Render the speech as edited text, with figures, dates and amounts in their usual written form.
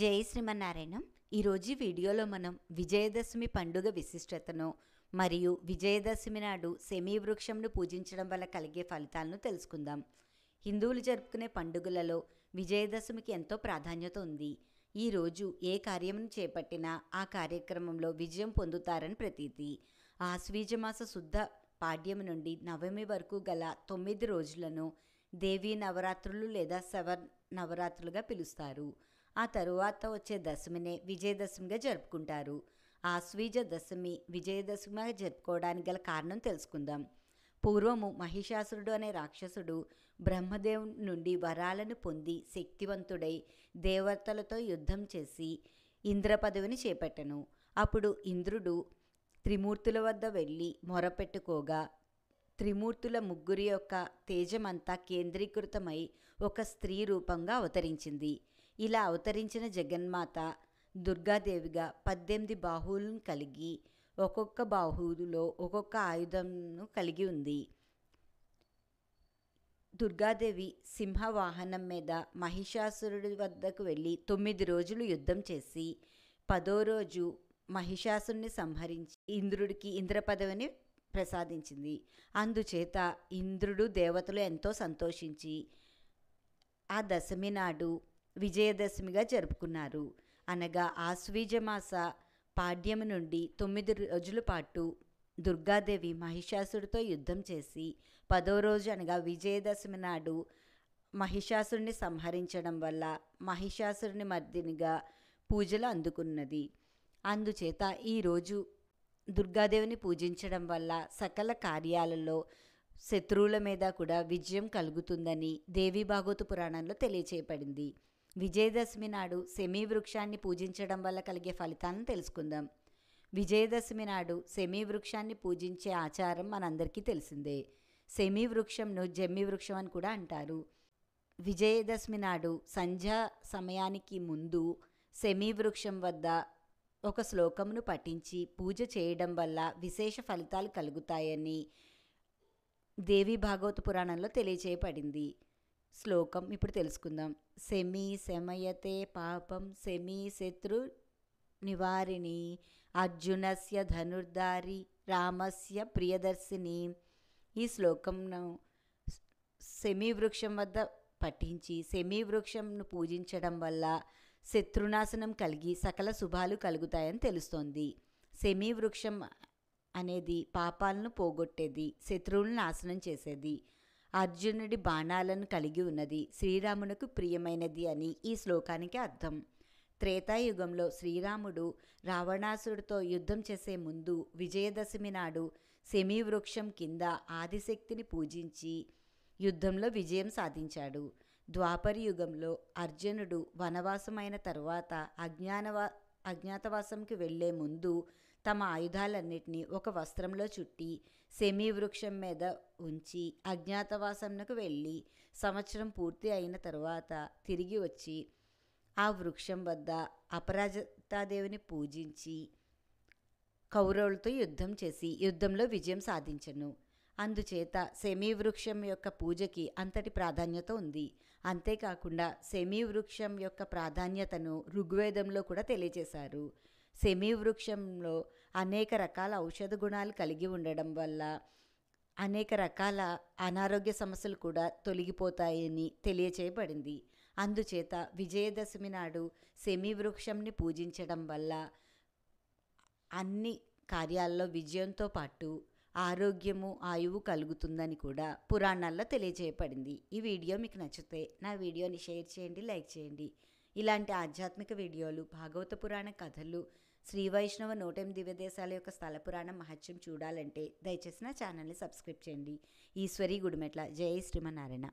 జై శ్రీమన్నారాయణం. ఈరోజు వీడియోలో మనం విజయదశమి పండుగ విశిష్టతను మరియు విజయదశమి నాడు శమీ వృక్షంను పూజించడం వల్ల కలిగే ఫలితాలను తెలుసుకుందాం. హిందువులు జరుపుకునే పండుగలలో విజయదశమికి ఎంతో ప్రాధాన్యత ఉంది. ఈరోజు ఏ కార్యమును చేపట్టినా ఆ కార్యక్రమంలో విజయం పొందుతారని ప్రతీతి. ఆశ్వీజమాస శుద్ధ పాడ్యము నుండి నవమి వరకు గల 9 రోజులను దేవీ నవరాత్రులు లేదా నవరాత్రులుగా పిలుస్తారు. ఆ తరువాత వచ్చే దశమినే విజయదశమిగా జరుపుకుంటారు. ఆశ్వీజ దశమి విజయదశమిగా జరుపుకోవడానికి గల కారణం తెలుసుకుందాం. పూర్వము మహిషాసురుడు అనే రాక్షసుడు బ్రహ్మదేవుని నుండి వరాలను పొంది శక్తివంతుడై దేవతలతో యుద్ధం చేసి ఇంద్ర పదవిని చేపట్టెను. అప్పుడు ఇంద్రుడు త్రిమూర్తుల వద్ద వెళ్ళి మొరపెట్టుకోగా త్రిమూర్తుల ముగ్గురి యొక్క తేజమంతా కేంద్రీకృతమై ఒక స్త్రీ రూపంగా అవతరించింది. ఇలా అవతరించిన జగన్మాత దుర్గాదేవిగా 18 బాహువులను కలిగి ఒక్కొక్క బాహువులో ఒక్కొక్క ఆయుధంను కలిగి ఉంది. దుర్గాదేవి సింహవాహనం మీద మహిషాసురుడి వద్దకు వెళ్ళి 9 రోజులు యుద్ధం చేసి 10వ రోజు మహిషాసురుని సంహరించి ఇంద్రుడికి ఇంద్ర పదవిని ప్రసాదించింది. అందుచేత ఇంద్రుడు దేవతలు ఎంతో సంతోషించి ఆ దశమి నాడు విజయదశమిగా జరుపుకున్నారు. అనగా ఆశ్వీజమాస పాడ్యము నుండి 9 రోజుల పాటు దుర్గాదేవి మహిషాసుడితో యుద్ధం చేసి 10వ రోజు అనగా విజయదశమి నాడు మహిషాసుడిని సంహరించడం వల్ల మహిషాసురుని మర్దినిగా పూజలు అందుకున్నది. అందుచేత ఈరోజు దుర్గాదేవిని పూజించడం వల్ల సకల కార్యాలలో శత్రువుల మీద కూడా విజయం కలుగుతుందని దేవీ భాగవత పురాణంలో తెలియచేయబడింది. విజయదశమి నాడు శమీ వృక్షాన్ని పూజించడం వల్ల కలిగే ఫలితాలను తెలుసుకుందాం. విజయదశమి నాడు శమీ వృక్షాన్ని పూజించే ఆచారం మనందరికీ తెలిసిందే. శమీ వృక్షంను జమ్మి వృక్షం అని కూడా అంటారు. విజయదశమి నాడు సంధ్యా సమయానికి ముందు శమీ వృక్షం వద్ద ఒక శ్లోకమును పఠించి పూజ చేయడం వల్ల విశేష ఫలితాలు కలుగుతాయని దేవీ భాగవత పురాణంలో తెలియచేయబడింది. శ్లోకం ఇప్పుడు తెలుసుకుందాం. శమీ శమయతే పాపం శమీ శత్రు నివారిణి అర్జునస్య ధనుర్ధారి రామస్య ప్రియదర్శిని. ఈ శ్లోకంను శమీ వృక్షం వద్ద పఠించి శమీ వృక్షంను పూజించడం వల్ల శత్రునాశనం కలిగి సకల శుభాలు కలుగుతాయని తెలుస్తోంది. శమీ వృక్షం అనేది పాపాలను పోగొట్టేది, శత్రువులను నాశనం చేసేది, అర్జునుడి బాణాలను కలిగి ఉన్నది, శ్రీరామునకు ప్రియమైనది అని ఈ శ్లోకానికి అర్థం. త్రేతాయుగంలో శ్రీరాముడు రావణాసుడితో యుద్ధం చేసే ముందు విజయదశమి నాడు శమీ వృక్షం కింద ఆదిశక్తిని పూజించి యుద్ధంలో విజయం సాధించాడు. ద్వాపర యుగంలో అర్జునుడు వనవాసమైన తరువాత అజ్ఞాతవాసంకి వెళ్లే ముందు తమ ఆయుధాలన్నిటినీ ఒక వస్త్రంలో చుట్టి శమీ వృక్షం మీద ఉంచి అజ్ఞాతవాసంకు వెళ్ళి సంవత్సరం పూర్తి అయిన తరువాత తిరిగి వచ్చి ఆ వృక్షం వద్ద అపరాజితాదేవిని పూజించి కౌరవులతో యుద్ధం చేసి యుద్ధంలో విజయం సాధించెను. అందుచేత శమీ వృక్షం యొక్క పూజకి అంతటి ప్రాధాన్యత ఉంది. అంతేకాకుండా శమీ వృక్షం యొక్క ప్రాధాన్యతను ఋగ్వేదంలో కూడా తెలియజేశారు. శమీ వృక్షంలో అనేక రకాల ఔషధ గుణాలు కలిగి ఉండడం వల్ల అనేక రకాల అనారోగ్య సమస్యలు కూడా తొలగిపోతాయని తెలియచేయబడింది. అందుచేత విజయదశమి నాడు శమీ వృక్షంని పూజించడం వల్ల అన్ని కార్యాల్లో విజయంతో పాటు ఆరోగ్యము ఆయువు కలుగుతుందని కూడా పురాణాల్లో తెలియజేయబడింది. ఈ వీడియో మీకు నచ్చితే నా వీడియోని షేర్ చేయండి, లైక్ చేయండి. ఇలాంటి ఆధ్యాత్మిక వీడియోలు, భాగవత పురాణ కథలు, శ్రీ వైష్ణవ 108 దివ్యదేశాల యొక్క స్థల పురాణం మహత్యం చూడాలంటే దయచేసి నా ఛానల్ని సబ్స్క్రైబ్ చేయండి. ఈశ్వరి గుడిమెట్ల. జై శ్రీమన్నారాయణ.